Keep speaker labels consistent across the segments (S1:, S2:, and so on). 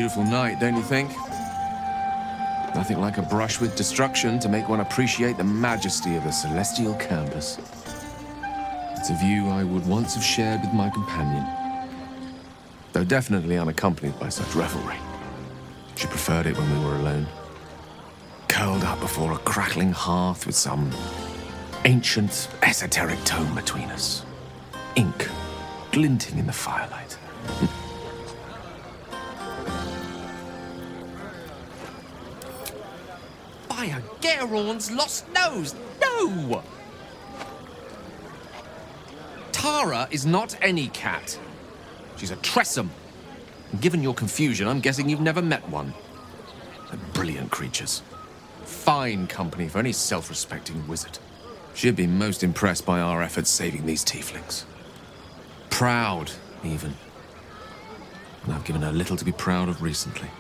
S1: beautiful night, don't you think? Nothing like a brush with destruction to make one appreciate the majesty of the celestial canvas. It's a view I would once have shared with my companion, though definitely unaccompanied by such revelry. She preferred it when we were alone, curled up before a crackling hearth with some ancient, esoteric tome between us, ink glinting in the firelight.
S2: By a Gale's lost nose! No! Tara is not any cat. She's a Tressum. And given your confusion, I'm guessing you've never met one. They're brilliant creatures. Fine company for any self-respecting wizard. She'd be most impressed by our efforts saving these tieflings. Proud, even. And I've given her little to be proud of recently.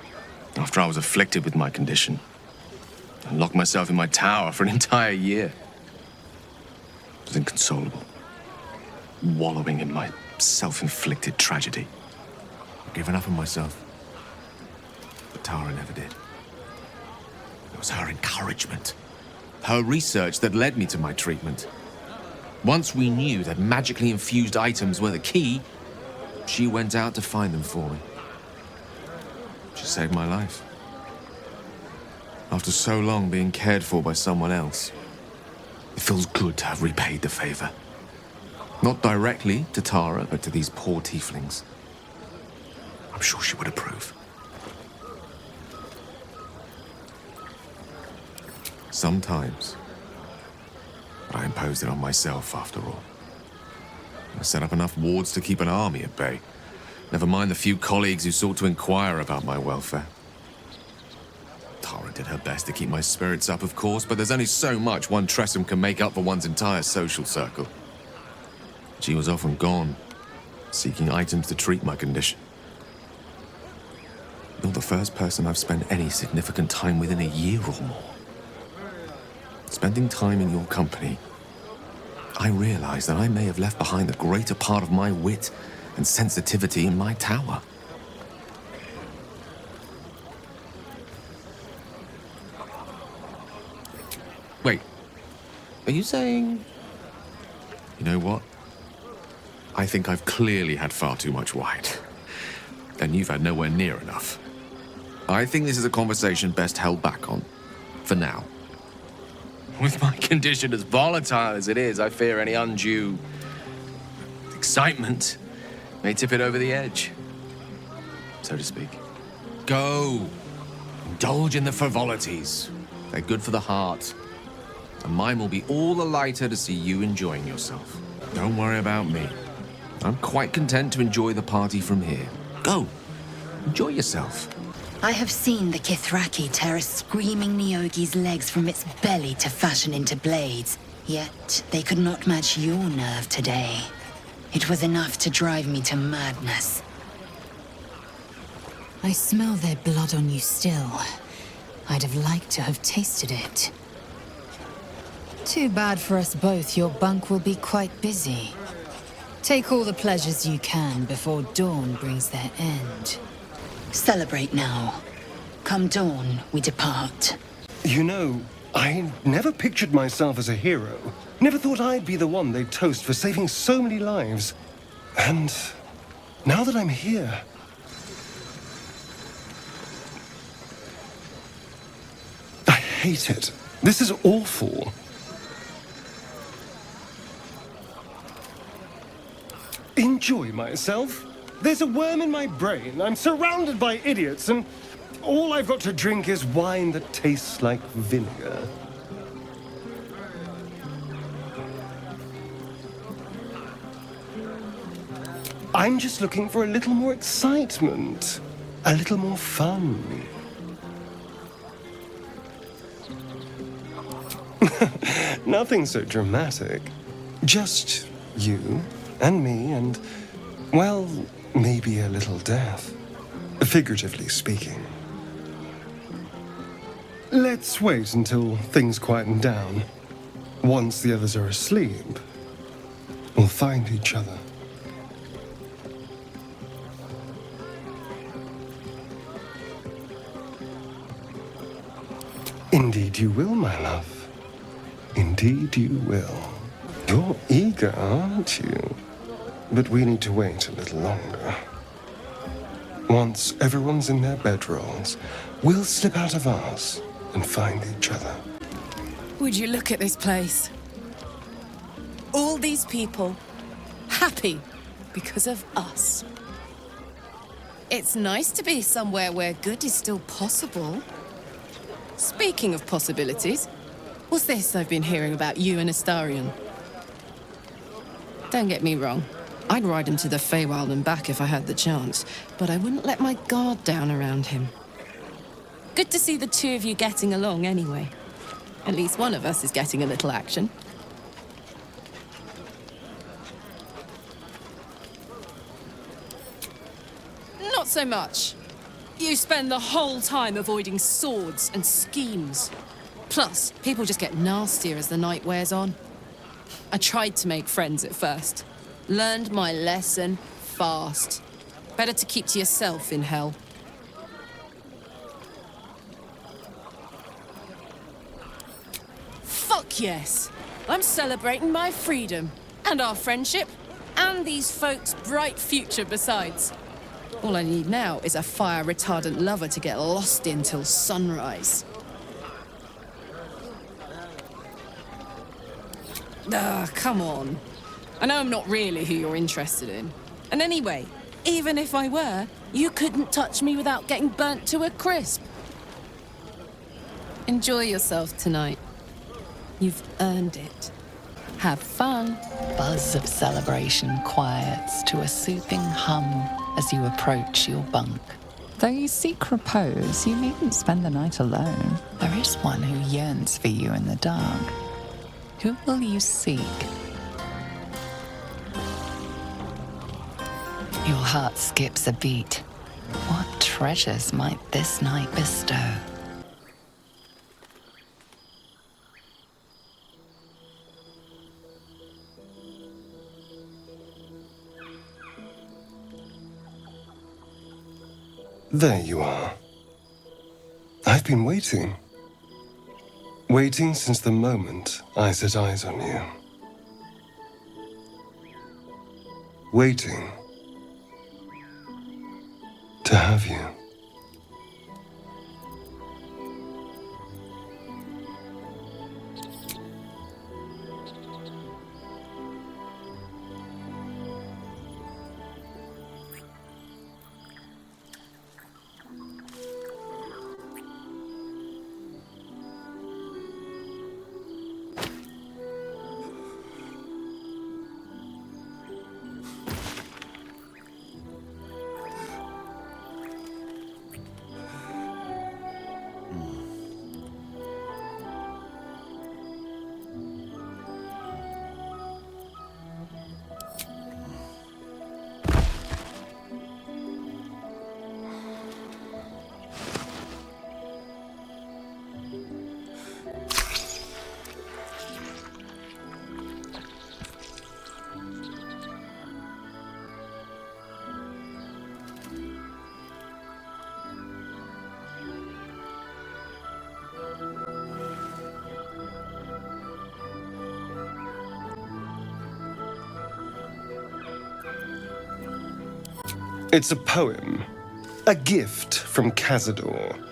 S1: After I was afflicted with my condition, I locked myself in my tower for an entire year. I was inconsolable, wallowing in my self-inflicted tragedy. I'd given up on myself, but Tara never did. It was her encouragement, her research that led me to my treatment. Once we knew that magically infused items were the key, she went out to find them for me. She saved my life. After so long being cared for by someone else, it feels good to have repaid the favor. Not directly to Tara, but to these poor tieflings. I'm sure she would approve. Sometimes, but I imposed it on myself after all. I set up enough wards to keep an army at bay. Never mind the few colleagues who sought to inquire about my welfare. Tara did her best to keep my spirits up, of course, but there's only so much one Tressum can make up for one's entire social circle. She was often gone, seeking items to treat my condition. You're the first person I've spent any significant time with in a year or more. Spending time in your company, I realize that I may have left behind the greater part of my wit and sensitivity in my tower. Wait, are you saying... You know what? I think I've clearly had far too much wine. And you've had nowhere near enough. I think this is a conversation best held back on, for now. With my condition as volatile as it is, I fear any undue excitement may tip it over the edge, so to speak. Go. Indulge in the frivolities. They're good for the heart. And mine will be all the lighter to see you enjoying yourself. Don't worry about me. I'm quite content to enjoy the party from here. Go. Enjoy yourself.
S3: I have seen the Kithraki tear a screaming Neogi's legs from its belly to fashion into blades. Yet they could not match your nerve today. It was enough to drive me to madness.
S4: I smell their blood on you still. I'd have liked to have tasted it. Too bad for us both, your bunk will be quite busy. Take all the pleasures you can before dawn brings their end.
S3: Celebrate now. Come dawn, we depart.
S5: You know, I never pictured myself as a hero. Never thought I'd be the one they'd toast for saving so many lives. And now that I'm here... I hate it. This is awful. Enjoy myself? There's a worm in my brain. I'm surrounded by idiots, and all I've got to drink is wine that tastes like vinegar. I'm just looking for a little more excitement, a little more fun. Nothing so dramatic. Just you and me and, well, maybe a little death, figuratively speaking. Let's wait until things quieten down. Once the others are asleep, we'll find each other. Indeed you will, my love. Indeed you will. You're eager, aren't you? But we need to wait a little longer. Once everyone's in their bedrolls, we'll slip out of ours and find each other.
S6: Would you look at this place? All these people, happy because of us. It's nice to be somewhere where good is still possible. Speaking of possibilities, what's this I've been hearing about you and Astarion? Don't get me wrong. I'd ride him to the Feywild and back if I had the chance, but I wouldn't let my guard down around him. Good to see the two of you getting along anyway. At least one of us is getting a little action. Not so much. You spend the whole time avoiding swords and schemes. Plus, people just get nastier as the night wears on. I tried to make friends at first. Learned my lesson fast. Better to keep to yourself in hell. Fuck yes! I'm celebrating my freedom, and our friendship, and these folks' bright future besides. All I need now is a fire-retardant lover to get lost in till sunrise. Come on. I know I'm not really who you're interested in. And anyway, even if I were, you couldn't touch me without getting burnt to a crisp. Enjoy yourself tonight. You've earned it. Have fun.
S7: Buzz of celebration quiets to a soothing hum as you approach your bunk.
S8: Though you seek repose, you needn't spend the night alone.
S7: There is one who yearns for you in the dark. Who will you seek? Your heart skips a beat. What treasures might this night bestow?
S5: There you are. I've been waiting. Waiting since the moment I set eyes on you. Waiting to have you. It's a poem, a gift from Cazador.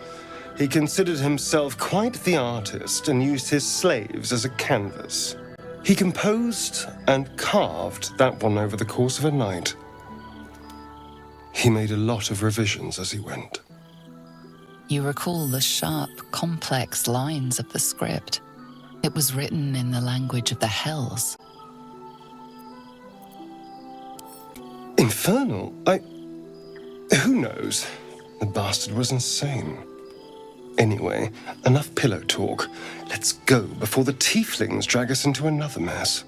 S5: He considered himself quite the artist and used his slaves as a canvas. He composed and carved that one over the course of a night. He made a lot of revisions as he went.
S7: You recall the sharp, complex lines of the script. It was written in the language of the Hells.
S5: Infernal? Who knows? The bastard was insane. Anyway, enough pillow talk. Let's go before the tieflings drag us into another mess.